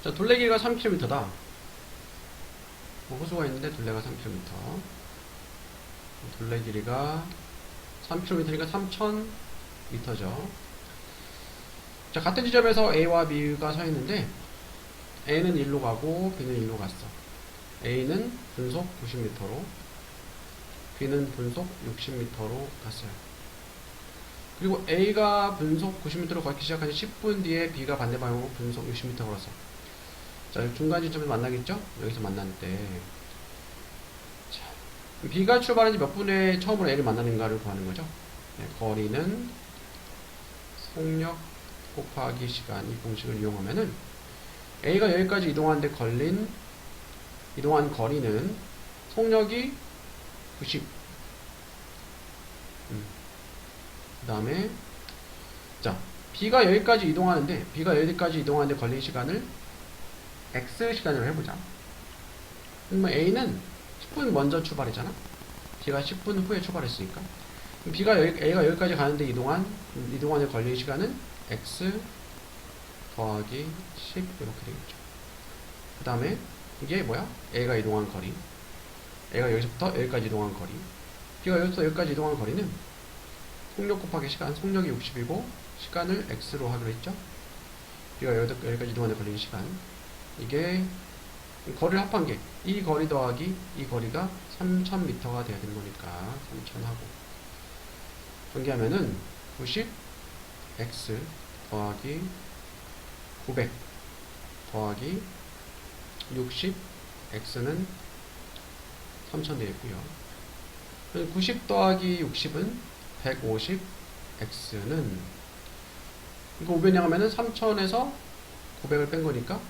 자, 둘레 길이가 3km다. 호수가 있는데 둘레가 3km. 둘레 길이가 3km니까 3000m죠. 자, 같은 지점에서 A와 B가 서 있는데 A는 1로 가고 B는 1로 갔어. A는 분속 90m로 B는 분속 60m로 갔어요. 그리고 A가 분속 90m로 걷기 시작한 10분 뒤에 B가 반대 방향으로 분속 60m 걸었어. 자, 중간 지점에서 만나겠죠? 여기서 만날 때. 자, B가 출발한 지 몇 분에 처음으로 A를 만나는가를 구하는 거죠. 네, 거리는 속력 곱하기 시간, 이 공식을 이용하면은 A가 여기까지 이동하는데 이동한 거리는 속력이 90. 그 다음에, 자, B가 여기까지 이동하는데 걸린 시간을 X 시간으로 해보자. 그러면 A는 10분 먼저 출발했잖아? B가 10분 후에 출발했으니까. A가 여기까지 가는데 이동안에 걸린 시간은 X 더하기 10 이렇게 되겠죠. 그 다음에 이게 뭐야? A가 이동한 거리. A가 여기서부터 여기까지 이동한 거리. B가 여기서부터 여기까지 이동한 거리는 속력 곱하기 시간, 속력이 60이고 시간을 X로 하기로 했죠. B가 여기까지 이동하는 데 걸린 시간. 이게 거리를 합한 게 이 거리 더하기 이 거리가 3000m가 돼야 되는 거니까 3000하고 전개하면은 90x 더하기 900 더하기 60x는 3000 되겠고요. 90 더하기 60은 150x는 이거 500량 하면은 3000에서 900을 뺀 거니까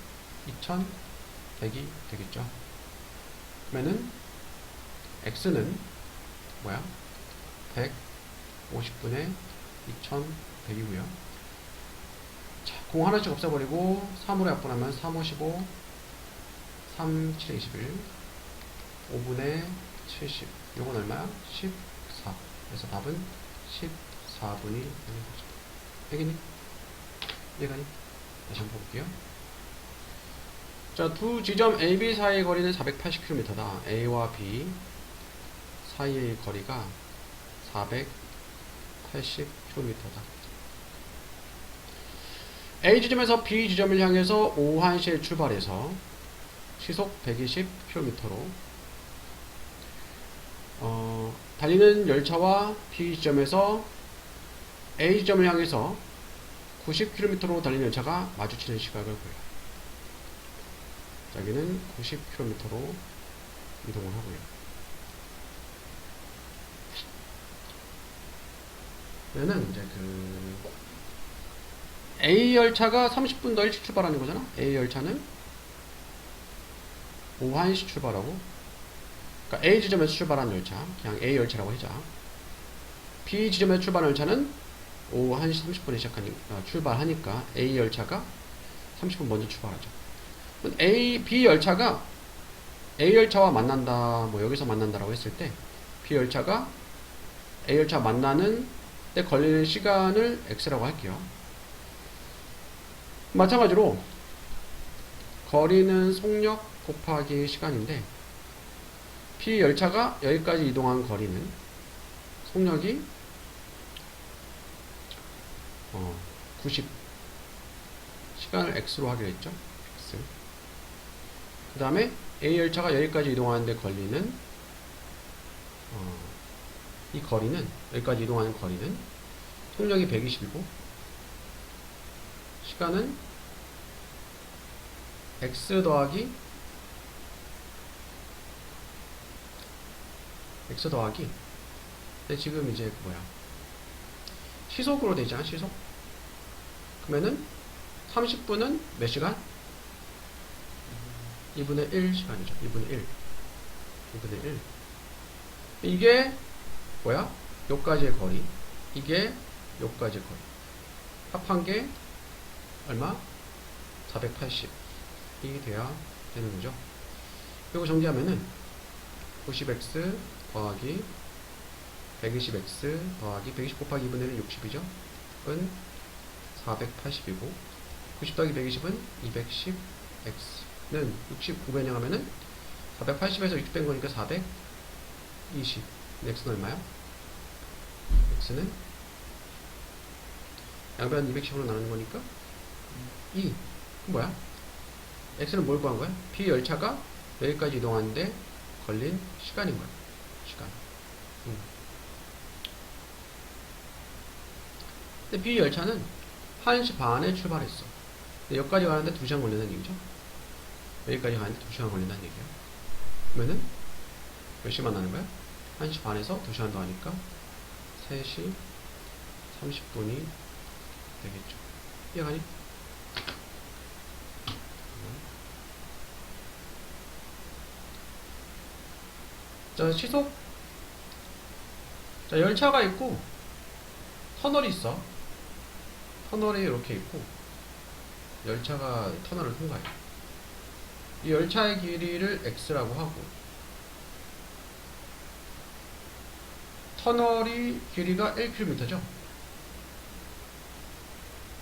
2100이 되겠죠. 그러면은 x는 뭐야? 150분의 2100이고요. 자, 공 하나씩 없애버리고 3으로 약분하면 3, 5, 15 3, 7, 21 5분의 70 요건 얼마야? 14. 그래서 답은 14분이 되는 거죠. 되겠니? 이해가니? 다시 한번 볼게요. 자, 두 지점 A, B 사이의 거리는 480km다. A와 B 사이의 거리가 480km다. A 지점에서 B 지점을 향해서 오후 1시에 출발해서 시속 120km로 달리는 열차와 B 지점에서 A 지점을 향해서 90km로 달리는 열차가 마주치는 시각을 보여요. 여기는 90km로 이동을 하고요. 얘는 이제 A 열차가 30분 더 일찍 출발하는 거잖아. A 열차는 오후 1시 출발하고, 그러니까 A 지점에서 출발한 열차, 그냥 A 열차라고 하자. B 지점에서 출발한 열차는 오후 1시 30분에 출발하니까 A 열차가 30분 먼저 출발하죠. B 열차가 A 열차와 만난다, 뭐 여기서 만난다라고 했을 때 B 열차가 A 열차 만나는 때 걸리는 시간을 X라고 할게요. 마찬가지로 거리는 속력 곱하기 시간인데 B 열차가 여기까지 이동한 거리는 속력이 90 시간을 X로 하기로 했죠. X. 그 다음에 A 열차가 여기까지 이동하는데 걸리는 이 거리는 여기까지 이동하는 거리는 속력이 120이고 시간은 X 더하기 근데 지금 이제 뭐야 시속으로 되잖아. 시속. 그러면은 30분은 몇 시간? 2분의 1 시간이죠. 2분의 1. 이게 뭐야? 요까지의 거리. 이게 요까지의 거리. 합한 게 얼마? 480이 돼야 되는 거죠. 그리고 정리하면은 90x 더하기 120x 더하기 120 곱하기 2분의 1은 60이죠. 은 480이고 90 더하기 120은 210 x는 69 변형하면은 480에서 60 뺀 거니까 420. x는 얼마야? x는 양변 210으로 나누는 거니까 2. 그럼 뭐야? x는 뭘 구한 거야? B 열차가 여기까지 이동하는데 걸린 시간인 거야. 시간. 근데 B 열차는 1시 반에 출발했어. 근데 여기까지 가는데 2시간 걸린다는 얘기죠. 여기까지 가는데 2시간 걸린다는 얘기야. 그러면은 몇 시간 나는 거야? 1시 반에서 2시간 더 하니까 3시 30분이 되겠죠. 이해가니? 자, 시속. 자, 열차가 있고 터널이 있어. 터널이 이렇게 있고 열차가 터널을 통과해. 이 열차의 길이를 x라고 하고 터널이 길이가 1km죠.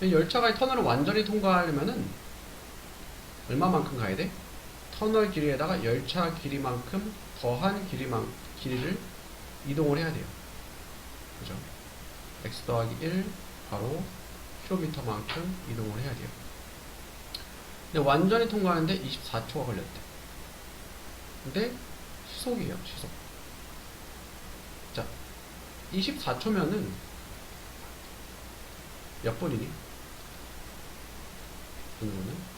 열차가 이 터널을 완전히 통과하려면은 얼마만큼 가야 돼? 터널 길이에다가 열차 길이만큼 더한 길이를 이동을 해야 돼요. 그죠? x 더하기 1 바로 킬로미터만큼 이동을 해야 돼요. 근데 완전히 통과하는데 24초가 걸렸대. 근데 시속이에요, 시속. 자, 24초면은 몇 분이니? 분으로는?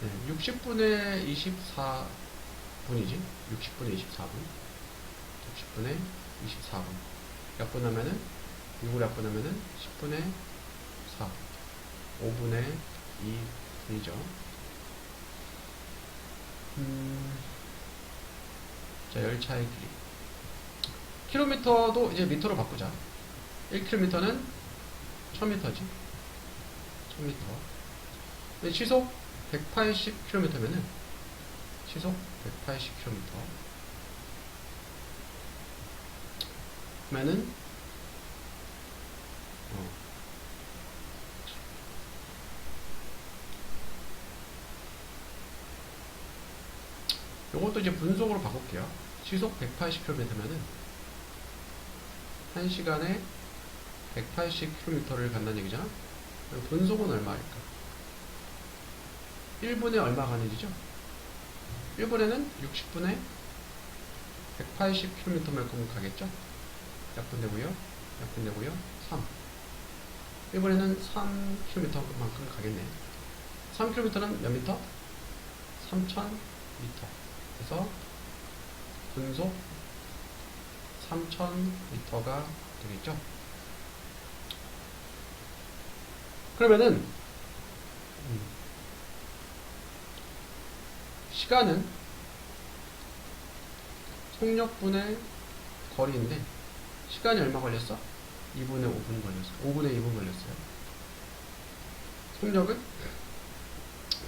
네, 60분에 24분이지? 60분에 24분. 60분에 24분. 약분 하면은, 6을 약분하면은 10분에 4. 5분에 2분이죠. 자, 열차의 길이. 킬로미터도 이제 미터로 바꾸자. 1km는 1000m지. 1000m. 근데 시속 180km면은, 시속 180km. 그러면은, 요것도 이제 분속으로 바꿀게요. 시속 180km면은, 1시간에 180km를 간다는 얘기잖아? 분속은 얼마일까? 1분에 얼마 가는지죠? 1분에는 60분에 180km만큼 가겠죠? 약분되고요. 3. 1분에는 3km만큼 가겠네. 3km는 몇 미터? 3000m. 그래서 분속 3000m가 되겠죠? 그러면은 시간은 속력분의 거리인데 시간이 얼마 걸렸어? 2분의 5분 걸렸어. 5분의 2분 걸렸어요. 속력은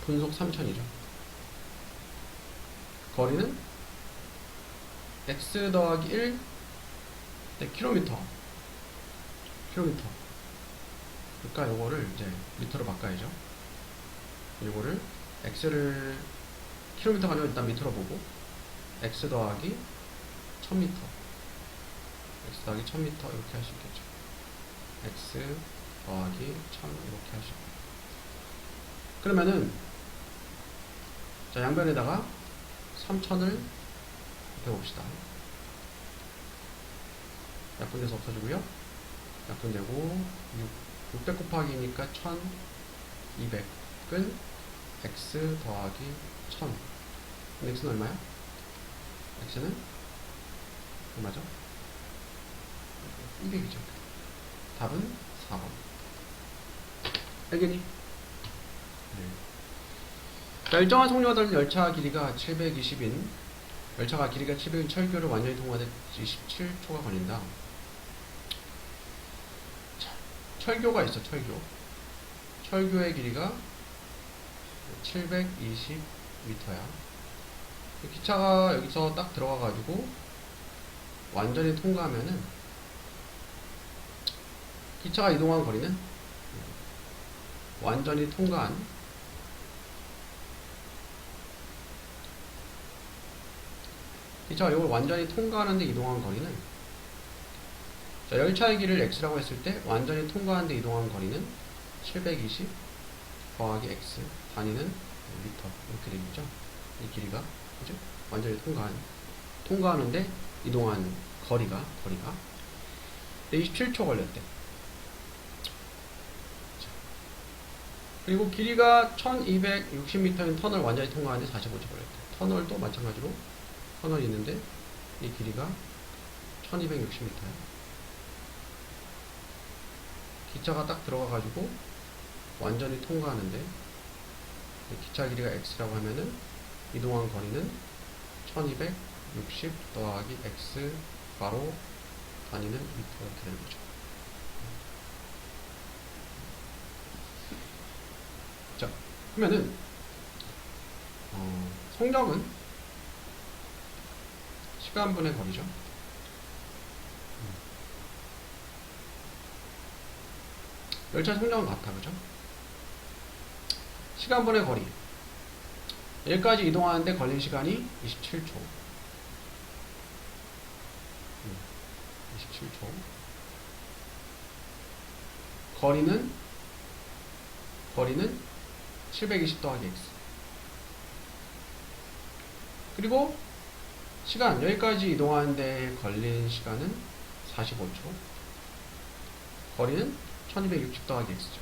분속 3000이죠. 거리는 x 더하기 1 네, 킬로미터. 그러니까 요거를 이제 미터로 바꿔야죠. 요거를 x를 킬로미터가 아니라 일단 미터로 보고 x 더하기 1000m x 더하기 1000m 이렇게 할 수 있겠죠. x 더하기 1000 이렇게 할 수 있고, 그러면은 자, 양변에다가 3000을 곱해봅시다. 약분돼서 없어지고요. 약분되고 600 곱하기니까 1200은 x 더하기 1000. 그럼 x는 얼마야? x는 얼마죠? 200이죠. 답은 4번. 알겠니? 네. 자, 일정한 속력을 달린 열차 길이가 720인 열차가 길이가 700인 철교를 완전히 통과할 27초가 걸린다. 자, 철교가 있어. 철교의 길이가 720m야. 기차가 여기서 딱 들어가가지고 완전히 통과하면은 기차가 이동한 거리는 완전히 통과한 기차가 이걸 완전히 통과하는데 이동한 거리는 자, 열차의 길을 x라고 했을 때 완전히 통과하는데 이동한 거리는 720 더하기 x 단위는 미터 이렇게 되겠죠. 이 길이가 그죠? 완전히 통과하는데 이동한 거리가 27초 걸렸대. 자, 그리고 길이가 1260m인 터널 완전히 통과하는데 45초 걸렸대. 터널도 마찬가지로 터널이 있는데 이 길이가 1260m야. 기차가 딱 들어가가지고 완전히 통과하는데 기차 길이가 x라고 하면은 이동한 거리는 1260 더하기 x 바로 단위는 미터 이렇게 되는 거죠. 자, 그러면은 속력은 시간분의 거리죠. 열차 속력은 같아, 그죠? 시간분의 거리. 여기까지 이동하는데 걸린 시간이 27초. 27초. 거리는 720 더하기 x. 그리고 시간, 여기까지 이동하는데 걸린 시간은 45초. 거리는 1260 더하기 x죠.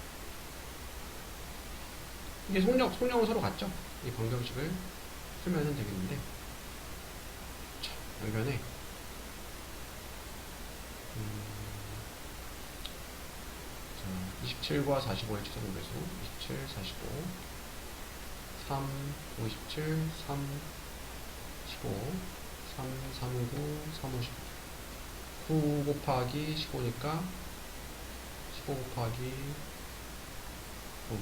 이게 속력은 서로 같죠? 이 방정식을 쓰면 되겠는데, 자, 양변에 27과 45의 최소공배수 27, 45 3, 57, 3, 15 3, 39, 3, 50 9 곱하기 15니까 15 곱하기 9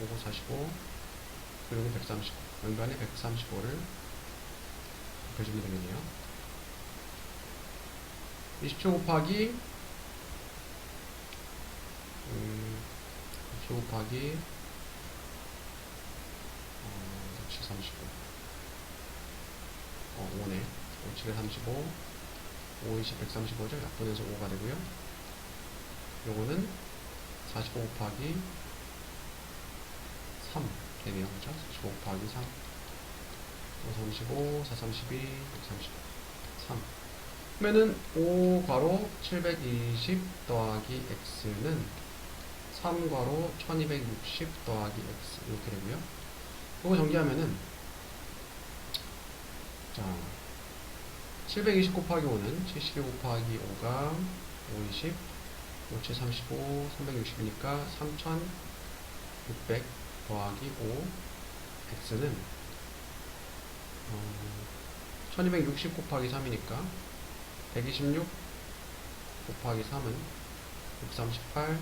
5, 45 그리고 135 연간에 135를 곱해주면 되겠네요. 20초 곱하기 20초 곱하기 7, 35 5네 5, 7에 35 5, 20, 135죠. 약분해서 5가 되고요. 요거는 45 곱하기 3 되네요. 그죠? 45 곱하기 3 5, 35, 4, 32, 133 그러면은 5 괄호 720 더하기 x는 3 괄호 1260 더하기 x 이렇게 되고요. 이거 정리하면은 자 720 곱하기 5는 72 곱하기 5가 520 5, 7, 35 360이니까 3600 더하기 5 x는 1260 곱하기 3이니까 126 곱하기 3은 638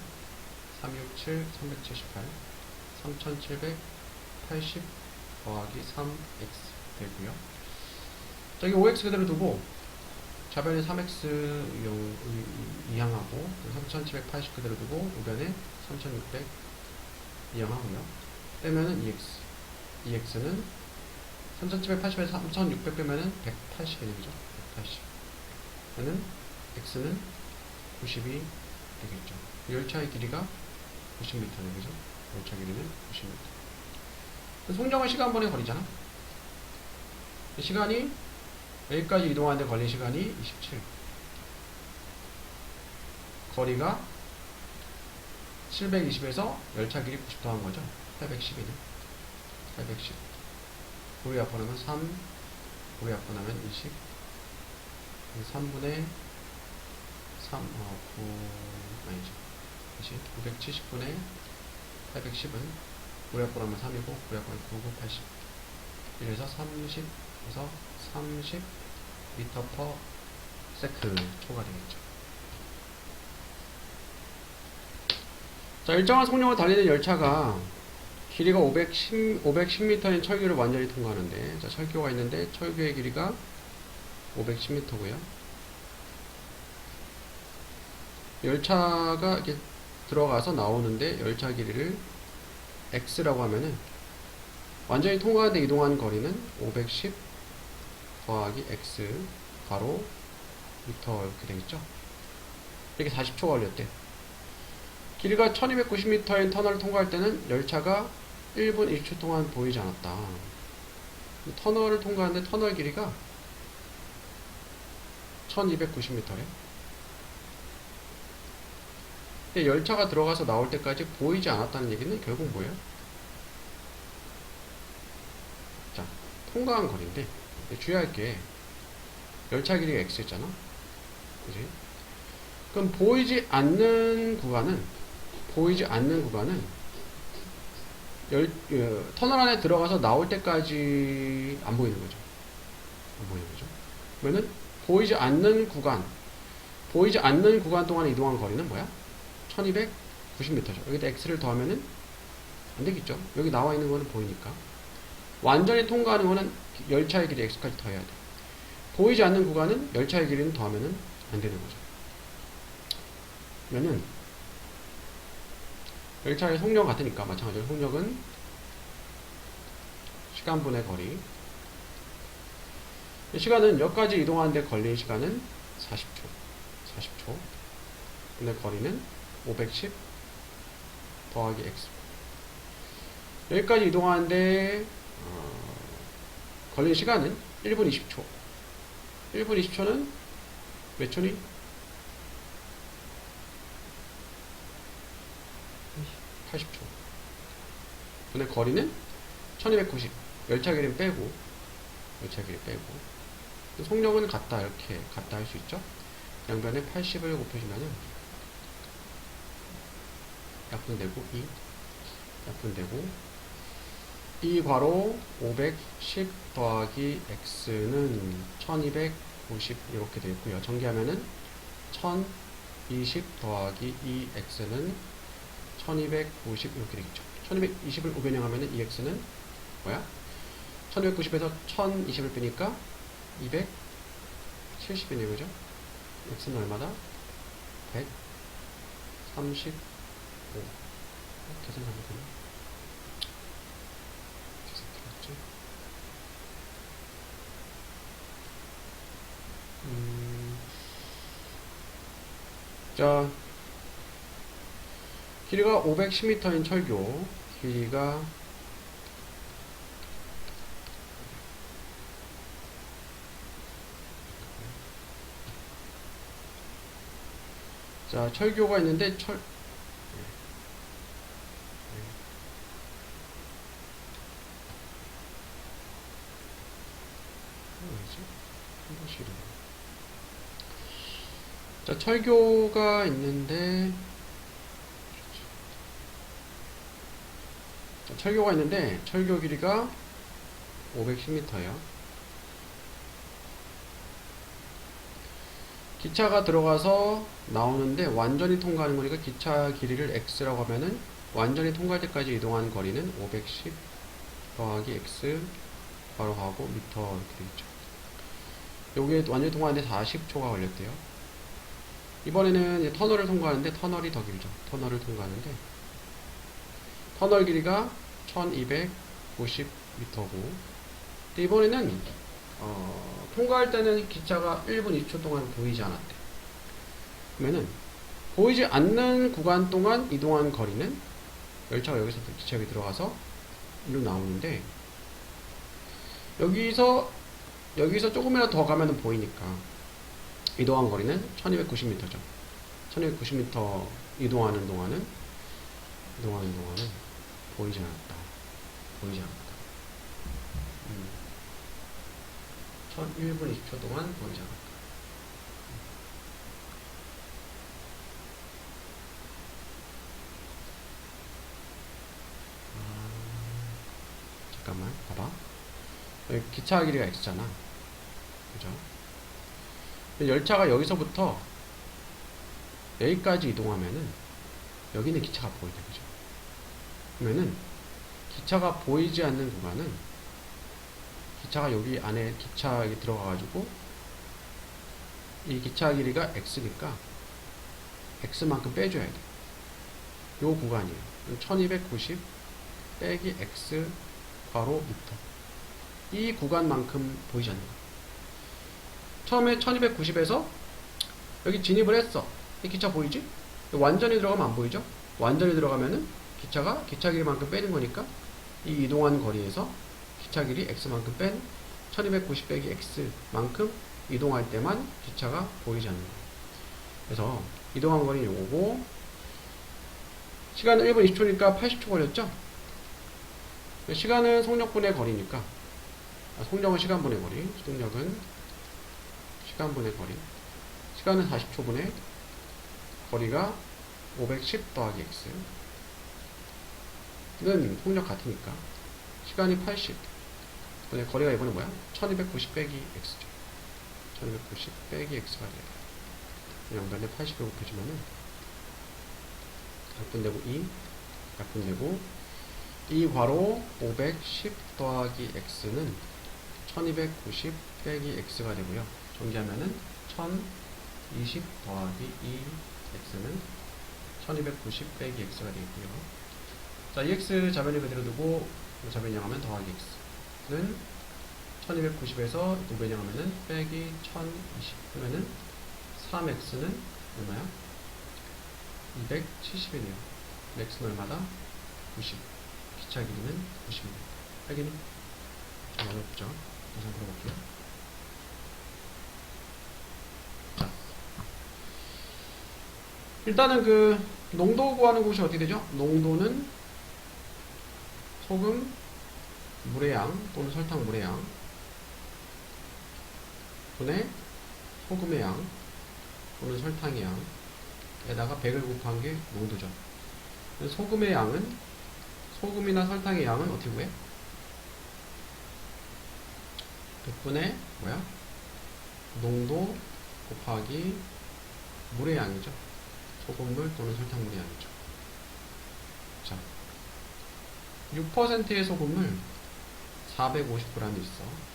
367 378 3780 더하기 3x 되고요. 저기 5x 그대로 두고 좌변에 3x 이항하고 3780 그대로 두고 우변에 3600 이항하고요. 빼면은 2x 2x는 3780에서 3600 빼면은 180이 되죠. 180 그러면 x는 90이 되겠죠. 열차의 길이가 90m네, 그죠? 열차 길이는 90m. 속력은 시간분의 거리잖아. 시간이 여기까지 이동하는데 걸린 시간이 27. 거리가 720에서 열차 길이 90 더한 거죠. 810이네. 810. 고리 합분하면 3, 고리 합분하면 20. 3분의 3, 9, 아니죠. 다시 970분의 810은 고리 합분하면 3이고, 고리 합분하면 9, 9, 80. 이래서 30에서 30 미터 퍼 세크 초가 되겠죠. 자, 일정한 속력을 달리는 열차가 길이가 510m인 철교를 완전히 통과하는데, 자, 철교가 있는데 철교의 길이가 510m고요. 열차가 이렇게 들어가서 나오는데 열차 길이를 x라고 하면은 완전히 통과하는데 이동한 거리는 510 더하기 x 바로 미터 이렇게 되겠죠. 이렇게 40초가 걸렸대. 길이가 1290m인 터널을 통과할 때는 열차가 1분 1초 동안 보이지 않았다. 터널을 통과하는데 터널 길이가 1290m래. 열차가 들어가서 나올 때까지 보이지 않았다는 얘기는 결국 뭐예요? 자, 통과한 거리인데 주의할 게 열차 길이가 x였잖아. 그지? 그럼 보이지 않는 구간은 터널 안에 들어가서 나올 때까지 안 보이는 거죠. 안 보이는 거죠. 그러면은 보이지 않는 구간 동안 이동한 거리는 뭐야? 1290m죠. 여기다 x를 더하면은 안 되겠죠. 여기 나와 있는 거는 보이니까. 완전히 통과하는 거는 열차의 길이 x까지 더해야 돼. 보이지 않는 구간은 열차의 길이는 더하면은 안 되는 거죠. 그러면은 열차의 속력 같으니까 마찬가지로 속력은 시간분의 거리. 시간은 여기까지 이동하는데 걸린 시간은 40초. 근데 거리는 510 더하기 x. 여기까지 이동하는데 걸린 시간은 1분 20초. 1분 20초는 몇 초니? 80초. 근데 거리는 1290. 열차 길이는 빼고. 속력은 같다. 이렇게 같다 할 수 있죠. 양변에 80을 곱해주면은 약분되고 2 괄호 510 더하기 x는 1290 이렇게 되어 있고요. 전개하면은 1020 더하기 2x는 1290 이렇게 되겠죠. 1220을 5변형 하면은 2x는 뭐야? 1290에서 1020을 빼니까 270이네요. 그죠? x는 얼마다? 135. 계산하면 되나? 자, 길이가 510m인 철교, 길이가 자, 철교가 있는데 자, 철교가 있는데 철교 길이가 510m예요. 기차가 들어가서 나오는데 완전히 통과하는 거니까 기차 길이를 x라고 하면은 완전히 통과할 때까지 이동한 거리는 510 더하기 x 바로 하고 미터 이렇게 되겠죠. 여기에 완전히 통과하는데 40초가 걸렸대요. 이번에는 이제 터널을 통과하는데 터널이 더 길죠. 터널을 통과하는데 터널 길이가 1290m고 이번에는 통과할 때는 기차가 1분 2초 동안 보이지 않았대. 그러면은 보이지 않는 구간 동안 이동한 거리는 열차가 여기서 기차 여기 들어가서 일로 나오는데 여기서 조금이라도 더 가면은 보이니까 이동한 거리는 1290m죠. 1290m 이동하는 동안은 보이지 않았다. 1분 20초 동안 보이지 않았다. 잠깐만, 봐봐. 여기 기차 길이가 x잖아. 그죠? 열차가 여기서부터 여기까지 이동하면은 여기는 기차가 보이죠. 그죠? 그러면은 기차가 보이지 않는 구간은 기차가 여기 안에 기차에 들어가가지고 이 기차 길이가 x니까 x만큼 빼줘야 돼. 요 구간이에요. 1290 빼기 x 괄호 미터. 이 구간만큼 보이지 않는 거야. 처음에 1290에서 여기 진입을 했어. 이 기차 보이지? 완전히 들어가면 안 보이죠? 완전히 들어가면은 기차가 기차 길이만큼 빼는 거니까 이 이동한 거리에서 기차 길이 x만큼 뺀 1290 빼기 x만큼 이동할 때만 기차가 보이지 않는 거예요. 그래서 이동한 거리는 요거고, 시간은 1분 20초니까 80초 걸렸죠? 시간은 속력분의 거리니까, 속력은 시간분의 거리, 속력은 시간분의 거리, 시간은 40초분의 거리가 510 더하기 x는 속력 같으니까 시간이 80 분의 거리가 이번에 뭐야? 1290 빼기 x죠. 1290 빼기 x가 돼요. 양변에 80을 곱해주면은 약분되고 2, 약분되고 2 괄호 510 더하기 x는 1290 빼기 x가 되고요. 정리하면은 1020 더하기 2x는 1290 빼기 x가 되겠고요. 자, 이 x 좌변을 그대로 두고 좌변형하면 더하기 x는 1290에서 우변형하면은 빼기 1020 그러면은 3x는 얼마야? 270이네요. x는 얼마다? 90. 기차 길이는 90입니다. 알겠니? 어렵죠? 다시 한번 풀어볼게요. 자, 일단은 그 농도 구하는 곳이 어떻게 되죠? 농도는 소금 물의 양 또는 설탕 물의 양 분의 소금의 양 또는 설탕의 양에다가 100을 곱한 게 농도죠. 소금의 양은, 소금이나 설탕의 양은 어떻게 구해? 100분의 뭐야? 농도 곱하기 물의 양이죠. 소금물 또는 설탕물의 양이죠. 자, 6%의 소금물 450g 있어.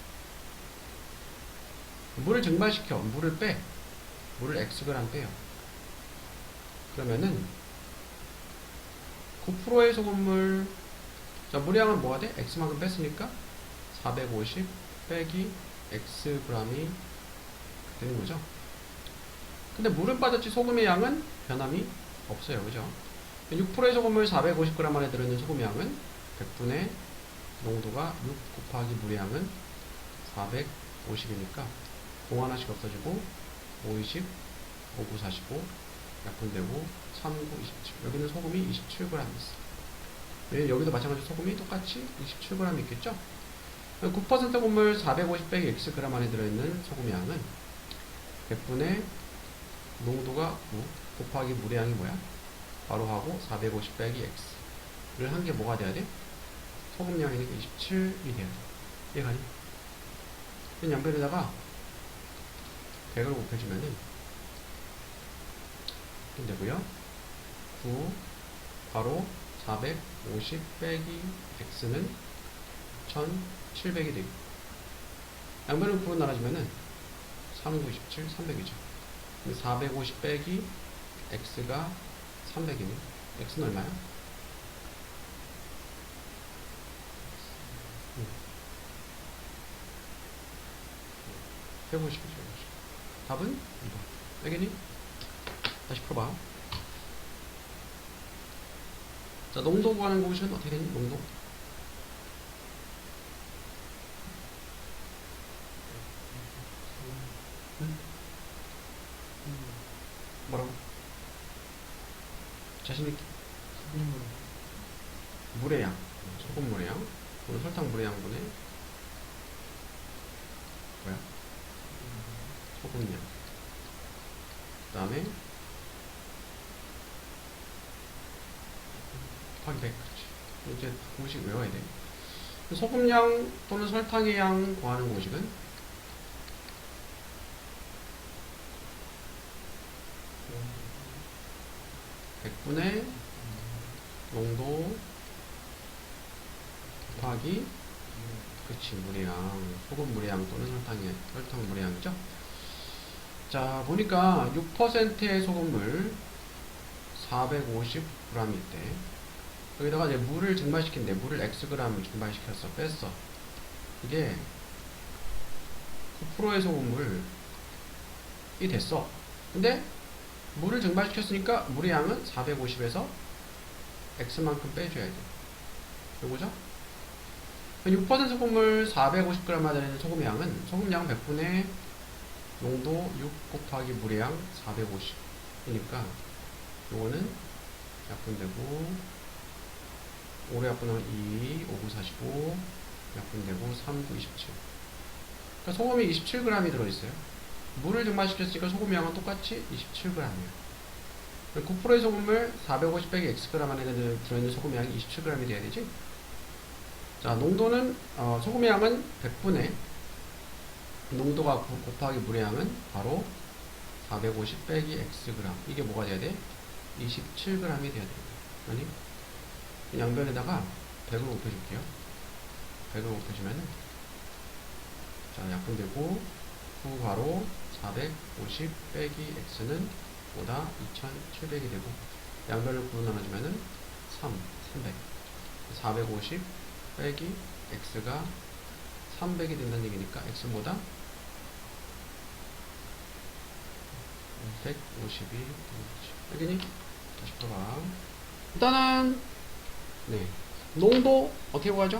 물을 증발시켜. 물을 빼. 물을 Xg 빼요. 그러면은 9%의 소금물, 자, 물량은 뭐가 돼? X만큼 뺐으니까 450 빼기 Xg이 되는 거죠. 근데 물은 빠졌지 소금의 양은 변함이 없어요. 그죠? 6%의 소금물 450g 안에 들어있는 소금의 양은 100분의 농도가 6 곱하기 물의 양은 450이니까 공 하나씩 없어지고 5, 20, 5, 9, 45 약분되고 3, 9, 27 여기는 소금이 27g 있어. 여기도 마찬가지로 소금이 똑같이 27g 있겠죠? 9% 곡물 450 빼기 xg 안에 들어있는 소금의 양은 100분의 농도가 9 곱하기 물의 양이 뭐야? 바로 하고 450 빼기 x를 한 게 뭐가 돼야 돼? 소금량이니까 27이 돼야 돼. 이해가니? 이 양변에다가 100을 곱해주면은 되고요. 9 바로 450 빼기 x는 1700이 되고 양변을 9로 나눠주면은 3, 9, 27, 300이죠. 450 빼기 x가 300이네. x는 얼마야? 150이죠. 답은 2번. 알겠니? 다시 풀어봐. 자, 농도 구하는 곳은 어떻게 되니? 농도? 뭐라고? 자신있게. 물의 양. 소금 물의 양. 또는 설탕 물의 양분의 뭐야? 소금량. 그 다음에 곱하기 100. 그렇지. 이제 공식 외워야 돼. 소금량 또는 설탕의 양 구하는 공식은 (100분의) 농도 곱하기 그치 물의 양, 소금 물의 양 또는 설탕 물의 양이죠. 자, 보니까 6%의 소금물 450g이 있대. 여기다가 이제 물을 증발시킨대. 물을 Xg 증발시켰어. 뺐어. 이게 9%의 소금물이 됐어. 근데 물을 증발시켰으니까 물의 양은 450에서 X만큼 빼줘야 돼. 요거죠? 6% 소금물 450g만 되는 소금의 양은 소금량 100분의 농도 6 곱하기 물의 양 450이니까 요거는 약분되고 5로 약분하면 2, 5, 9, 45 약분되고 3, 9, 27. 그러니까 소금이 27g이 들어있어요. 물을 증발시켰으니까 소금 양은 똑같이 27g이에요. 9%의 소금물 450 빼기 Xg 안에 들어있는 소금 양이 27g이 돼야 되지? 자, 농도는, 소금의 양은 100분의 농도가 곱하기 물의 양은 바로 450 빼기 Xg. 이게 뭐가 돼야 돼? 27g이 돼야 됩니다. 아니? 양변에다가 100을 곱해줄게요. 100을 곱해주면은, 자, 약분되고, 9 바로 450 빼기 X는 보다 2700이 되고, 양변을 9로 나눠주면은 300. 450 빼기 X가 300이 된다는 얘기니까, X보다 150이 되겠지. 알겠니? 다시 풀어봐. 일단은, 네. 농도, 어떻게 구하죠?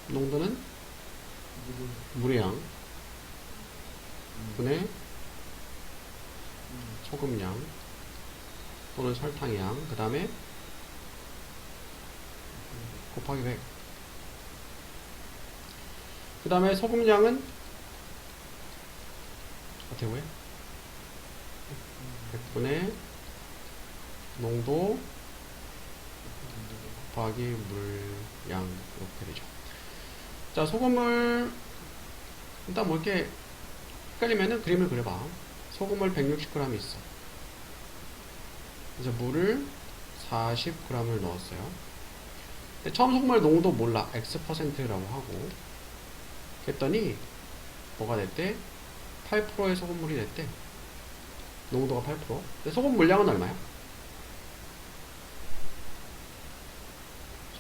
농도는 물의 양 분의 소금량 또는 설탕의 양, 그 다음에 곱하기 100. 그 다음에 소금량은 어떻게 구해? 100분의 농도 곱하기 물양 이렇게 되죠. 자, 소금물 일단 뭐 이렇게 헷갈리면은 그림을 그려봐. 소금물 160g이 있어. 그래서 물을 40g을 넣었어요. 근데 처음 소금물 농도 몰라. X%라고 하고 그랬더니 뭐가 됐대? 8%의 소금물이 됐대. 농도가 8%. 근데 소금 물량은 얼마야?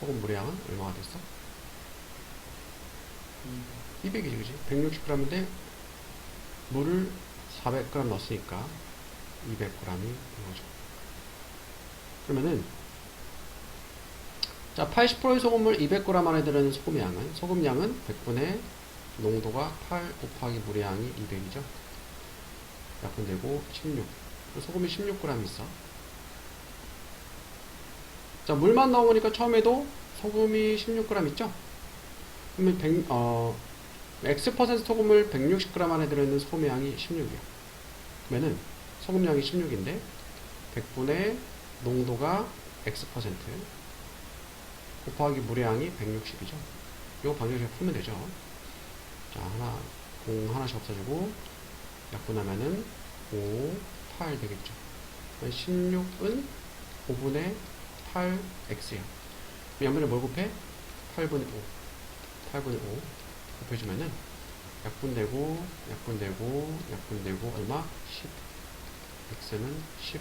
소금 물량은 얼마가 됐어? 200이지, 그지? 160g인데 물을 400g 넣었으니까 200g이 된 거죠. 그러면은 자, 80%의 소금물 200g 안에 들어있는 소금의 양은, 소금량은 100분의 농도가 8 곱하기 물의 양이 200이죠. 약분되고 16. 소금이 16g 있어. 자, 물만 넣어보니까 처음에도 소금이 16g 있죠? 그러면 X% 소금물 160g 안에 들어있는 소금의 양이 16이야. 그러면은 소금량이 16인데 100분의 농도가 X% 곱하기 물의 양이 160이죠. 이거 방정식 풀면 되죠. 자, 공 하나씩 없어지고 약분하면은 5, 8 되겠죠. 16은 5분의 8x야. 양변에 뭘 곱해? 8분의 5. 8분의 5 곱해주면은 약분되고 얼마? 10. x는 10.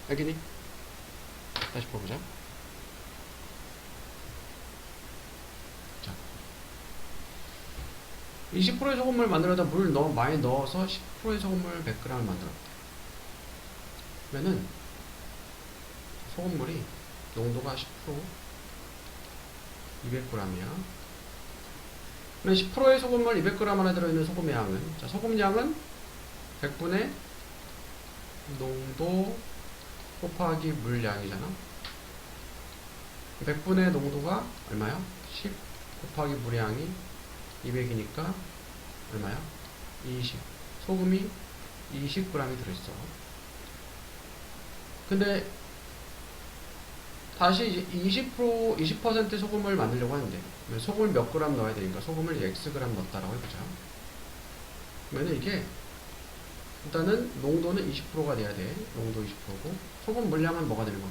알겠니? 다시 풀어보자. 자, 20%의 소금물 만들어다 물을 많이 넣어서 10%의 소금물 100g을 만들었다. 그러면은 소금물이 농도가 10% 200g이야. 그러면 10%의 소금물 200g 안에 들어있는 소금의 양은, 자, 소금량은 100분의 농도 곱하기 물량이잖아. 100분의 농도가 얼마야? 10 곱하기 물량이 200이니까 얼마야? 20. 소금이 20g이 들어있어. 근데 다시 이제 20% 소금을 만들려고 하는데 소금을 몇 그램 넣어야 되니까 소금을 Xg 넣었다라고 해보자. 그러면 이게 일단은 농도는 20%가 돼야 돼. 농도 20%고 소금 물량은 뭐가 되는 거야?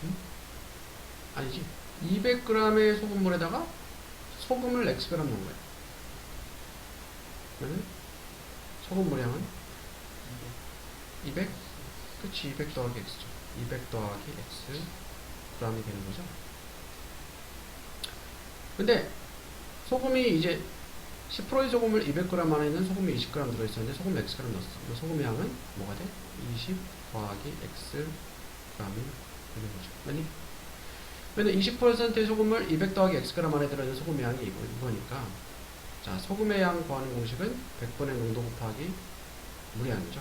응? 아니지. 200g의 소금물에다가 소금을 Xg 넣은 거야. 그러면 소금물 양은 200? 그치, 200 더하기 X죠. 200 더하기 X g이 되는 거죠. 근데 소금이 이제 10%의 소금을 200g 안에는 소금이 20g 들어있었는데 소금 Xg 넣었어. 그럼 소금의 양은 뭐가 돼? 20 더하기 Xg이 되는 거죠. 맞니? 그러면 20%의 소금을 200 더하기 Xg 안에 들어있는 소금의 양이 이거니까, 자, 소금의 양 구하는 공식은 100분의 농도 곱하기 물의 양이죠.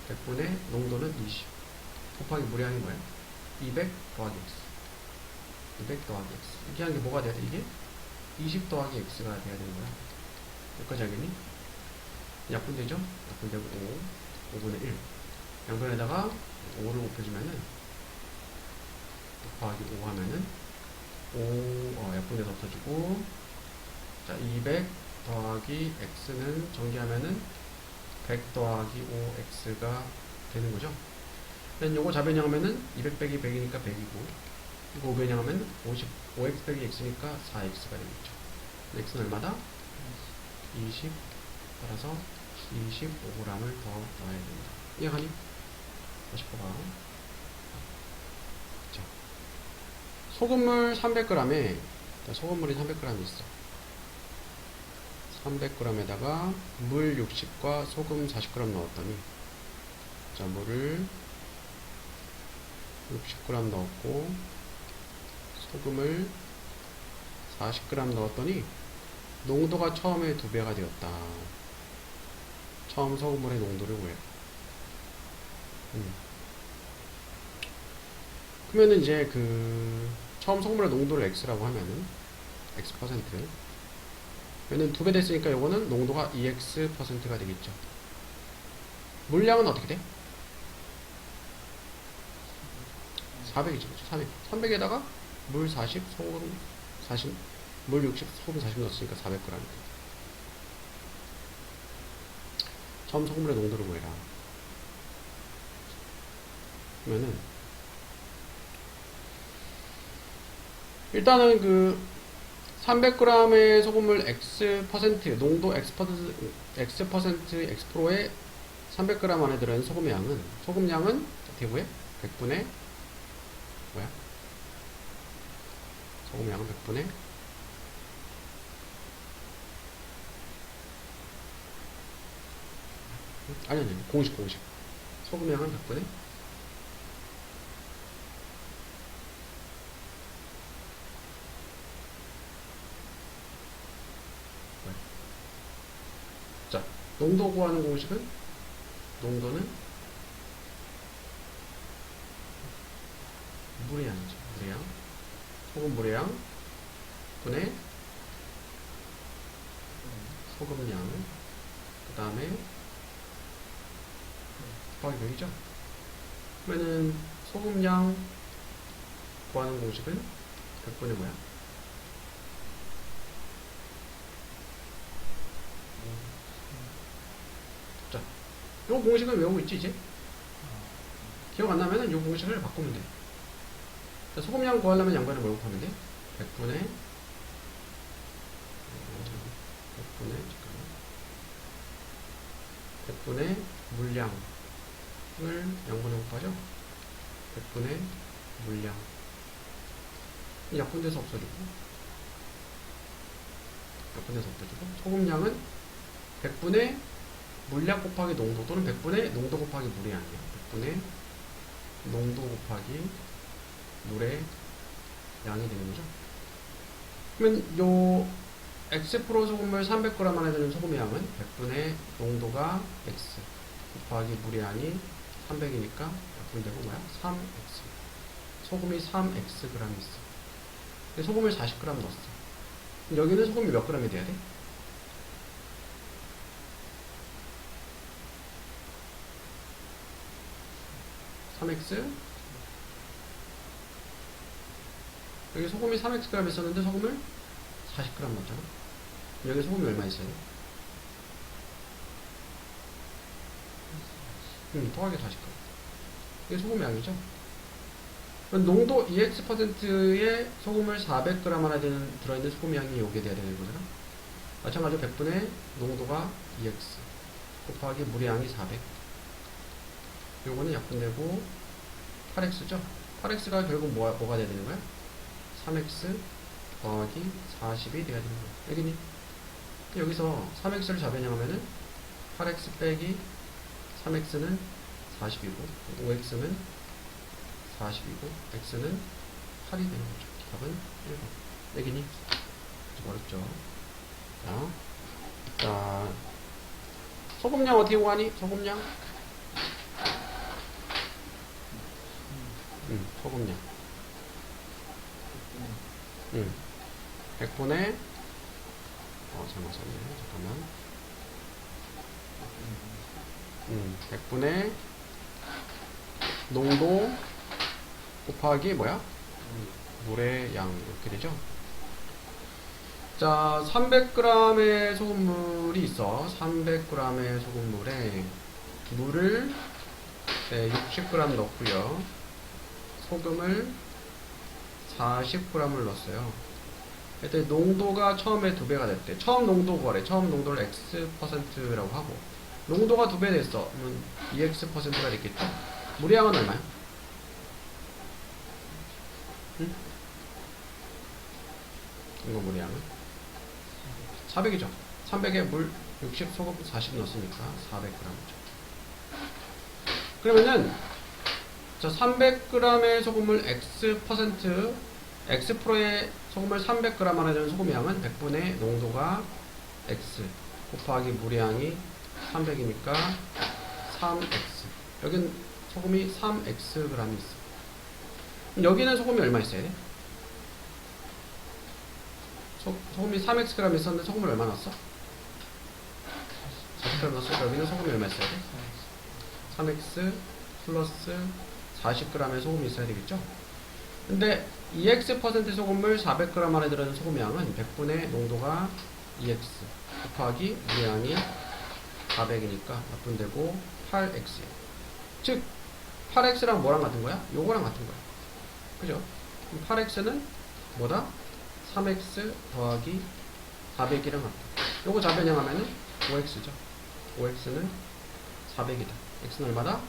100분의 농도는 20 곱하기 물의 양이 뭐야? 200 더하기 X. 200 더하기 X. 이렇게 하는 게 뭐가 돼야 돼? 이게 20 더하기 X가 돼야 되는 거야. 여기까지 알겠니? 약분되죠? 약분되고 5, 5분의 1. 양변에다가 5를 곱해주면은, 곱하기 5 하면은, 약분돼서 없어지고, 자, 200 더하기 X는 정리하면은, 100 더하기 5X가 되는 거죠. 그럼 요거 자변형하면은, 200 빼기 100이니까 100이고, 이거 5변형하면 5X 빼기 X니까 4X가 되겠죠. X는 얼마다? 20, 따라서 25g을 더 넣어야 됩니다. 이해가니? 다시 봐봐. 자, 소금물 300g에, 소금물이 300g 있어. 300g에다가 물 60과 소금 40g 넣었더니, 자, 물을 60g 넣었고, 소금을 40g 넣었더니, 농도가 처음에 2배가 되었다. 처음 소금물의 농도를 구해. 그러면은 이제 처음 소금물의 농도를 X라고 하면은, X%. 얘는 2배 됐으니까 요거는 농도가 2X%가 되겠죠. 물량은 어떻게 돼? 400이죠. 400. 300에다가 물 40, 소금 40, 물 60, 소금 40 넣었으니까 400g. 처음 소금물의 농도를 구해라. 그러면은, 일단은 300g의 소금물 X%, 농도 X%의 300g 안에 들어있는 소금의 양은, 소금량은 어떻게 구해? 100분의, 뭐야? 소금량은 100분의, 아니, 공식. 소금량은 100분의, 자, 농도 구하는 공식은, 농도는 물의 양이죠. 물의 양. 소금 물의 양 분의 소금 양. 그 다음에 곱하기 100이죠. 그러면은 소금량 구하는 공식은 100분의 뭐야? 자, 요 공식은 외우고 있지 이제? 기억 안 나면은 요 공식을 바꾸면 돼. 자, 소금량 구하려면 양변을 뭘 곱하면 돼? 100분의 100분의 물량을 양분에 곱하죠? 100분의 물량. 약분돼서 없어지고, 소금량은 100분의 물량 곱하기 농도, 또는 100분의 농도 곱하기 물의 양이에요. 100분의 농도 곱하기 물의 양이 되는 거죠. 그러면 요 X% 소금물 300g 안에 드는 소금의 양은 100분의 농도가 X 곱하기 물의 양이 300이니까 약분되고 뭐야? 3X. 소금이 3Xg 있어. 근데 소금을 40g 넣었어. 여기는 소금이 몇 g이 돼야 돼? 3X. 여기 소금이 3Xg 있었는데 소금을 40g 넣었잖아. 여기 소금이 얼마 있어요? 더하기 40g. 이게 소금 양이죠. 농도 2x%의 소금을 400g 하나 들어있는 소금 양이 요게 돼야 되는 거잖아. 마찬가지로 100분의 농도가 2x 곱하기 물의 양이 400. 요거는 약분되고 8x죠. 8x가 결국 뭐가 돼야 되는 거야? 3x 더하기 40이 돼야 되는 거야. 알겠니? 여기서 3x를 잡아내면은 8x 빼기 3x는 40이고 5x는 40이고 x는 8이 되는 거죠. 답은 1번. 알겠니? 좀 어렵죠? 자, 소금량 어떻게 구하니? 소금량? 소금량. 100분의 잘못 썼네. 잠깐만. 100분의 농도 곱하기 뭐야? 물의 양 이렇게 되죠. 자, 300g의 소금물이 있어. 300g의 소금물에 물을 60g 넣고요. 소금을 40g을 넣었어요. 그때 농도가 처음에 2배가 됐대. 처음 농도 구하래. 처음 농도를 x%라고 하고 농도가 2배 됐어. 그러면 2x%가 됐겠죠. 물의 양은 얼마야? 이거 물의 양은? 400이죠. 300에 물 60, 소금 40 넣었으니까 400g이죠. 그러면은 자, 300g의 소금을 X의 소금을 300g 하나 되는 소금 양은 100분의 농도가 X 곱하기 물의 양이 300이니까 3X. 여긴 소금이 3Xg이 있어. 여기는 소금이 얼마 있어야 돼? 소금이 3Xg 있었는데 소금을 얼마 넣었어? 40g 넣었으니까 여기는 소금이 얼마 있어야 돼? 3X 플러스 40g의 소금이 있어야 되겠죠? 근데 2x% 소금을 400g 안에 들어있는 소금 양은 100분의 농도가 2x 곱하기 물의 양이 400이니까 약분되고 8x예요. 즉 8x랑 뭐랑 같은 거야? 요거랑 같은 거야. 그죠? 그럼 8x는 뭐다? 3x 더하기 400이랑 같다. 요거 자변형하면은 5x죠. 5x는 400이다. x는 얼마다?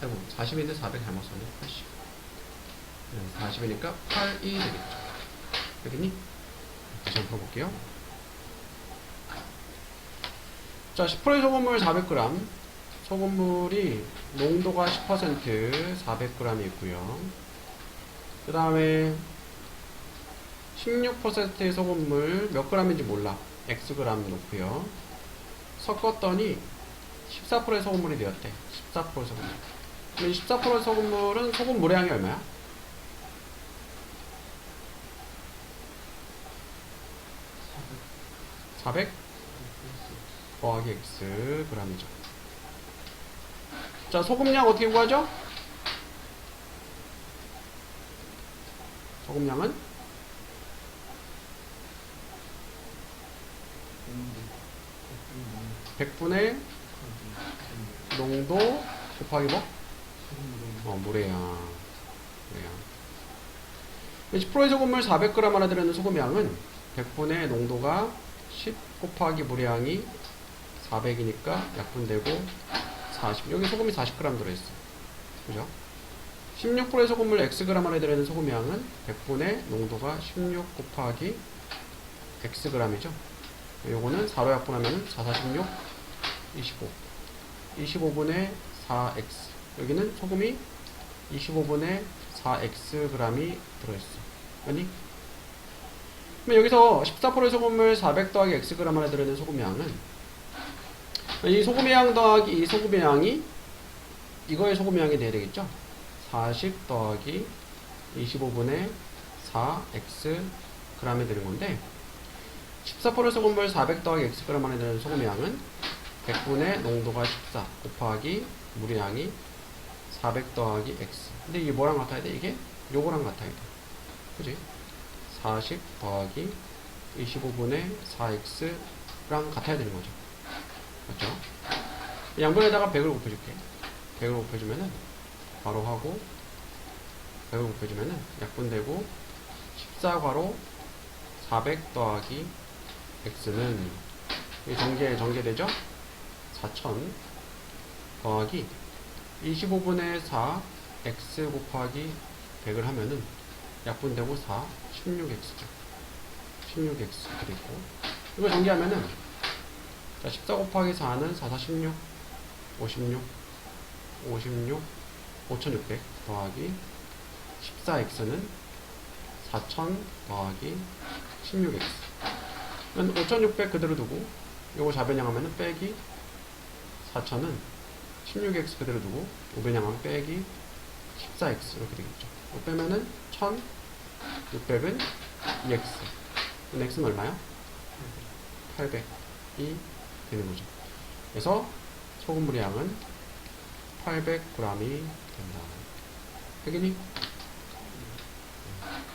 아이고 40인데 400 잘못 썼네. 80. 40이니까 8이 되겠죠. 되겠니? 다시 한번 풀어볼게요. 자, 10%의 소금물 400g. 소금물이 농도가 10% 400g이 있고요. 그 다음에 16%의 소금물 몇 g인지 몰라. xg 놓고요. 섞었더니 14%의 소금물이 되었대. 14%의 소금물. 그럼 14%의 소금물은 소금 물의 양이 얼마야? 400 더하기 x g이죠. 자, 소금량 어떻게 구하죠? 소금량은 100분의 농도 곱하기 뭐? 물의 양. 10%의 소금물 400g 하나 들어있는 소금량은 100분의 농도가 10 곱하기 물의 양이 400이니까 약분되고 40. 여기 소금이 40g 들어있어. 그죠? 16%의 소금물 xg 안에 들어있는 소금량은 100분의 농도가 16 곱하기 xg이죠. 요거는 4로 약분하면 4, 4, 16, 25. 25분의 4x. 여기는 소금이 25분의 4xg이 들어있어. 아니? 그럼 여기서 14%의 소금물 400 더하기 xg 안에 들어있는 소금량은 이 소금의 양 더하기 이 소금의 양이 이거의 소금의 양이 돼야 되겠죠? 40 더하기 25분의 4xg이 되는 건데 14% 소금물 400 더하기 xg 안에 들어있는 소금의 양은 100분의 농도가 14 곱하기 물의 양이 400 더하기 x. 근데 이게 뭐랑 같아야 돼? 이게 요거랑 같아야 돼. 그지? 40 더하기 25분의 4x랑 같아야 되는 거죠. 맞죠? 양변에다가 100을 곱해줄게. 100을 곱해주면은 괄호 하고 100을 곱해주면은 약분되고 14괄호 400 더하기 x는 전개되죠? 4000 더하기 25분의 4 x 곱하기 100을 하면은 약분되고 4 16x죠. 16x 이렇게 있고 이거 전개하면은 자, 14 곱하기 4는 4, 4, 16 56 5600 더하기 14x는 4000 더하기 16x 그러면 5600 그대로 두고 요거 좌변형하면은 빼기 4000은 16x 그대로 두고 우변형하면 빼기 14x 이렇게 되겠죠. 이거 빼면은 1600은 2x 그럼 x는 얼마요? 800이 되는 거죠. 그래서 소금물의 양은 800g이 된다. 확인이?